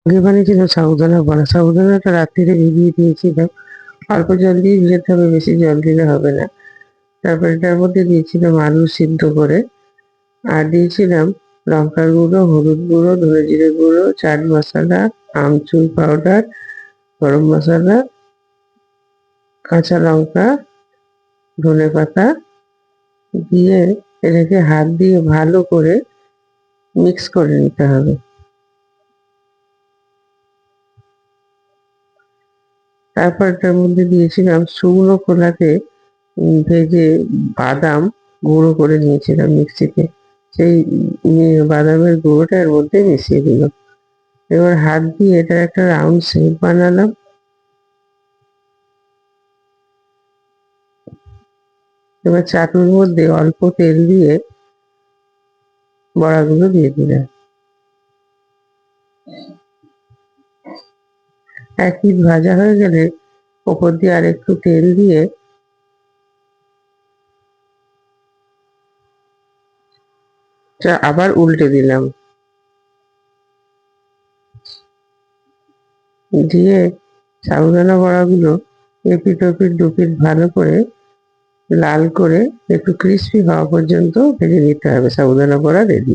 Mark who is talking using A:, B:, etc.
A: আগে বানিয়েছিলাম সাবুদানা বড়া। সাবুদানাটা রাত্রিরে ভিজিয়ে দিয়েছিলাম। অল্প জল দিয়ে ভিজাতে হবে, বেশি জল দিলে হবে না। তারপর এটার মধ্যে দিয়েছিলাম আলু সিদ্ধ করে, আর দিয়েছিলাম লঙ্কার গুঁড়ো, হলুদ গুঁড়ো, ধনে জিরে গুঁড়ো, চাট মশলা, আমচুর পাউডার, গরম মশলা, কাঁচা লঙ্কা, ধনেপাতা দিয়ে এটাকে হাত দিয়ে ভালো করে মিক্স করে নিতে হবে। তারপর এটার মধ্যে দিয়েছিলাম শুকনো খোলাতে ভেজে বাদাম গুঁড়ো করে নিয়েছিলাম মিক্সিতে। সেই বাদামের গুঁড়োটা এর মধ্যে মিশিয়ে দিলাম। এবার হাত দিয়ে এটা একটা রাউন্ড শেপ বানালাম। এবার চাটুর মধ্যে অল্প তেল দিয়ে বড়াগুলো দিয়ে দিলাম। এক পিঠ ভাজা হয়ে গেলে ওপর দিয়ে আর একটু তেল দিয়ে আবার উল্টে দিলাম। দিয়ে সাবুদানা বড়াগুলো এপিঠ ওপিঠ দুপিঠ ভালো করে লাল করে একটু ক্রিস্পি হওয়া পর্যন্ত ভেজে নিতে হবে। সাবুদানা বড়া রেডি।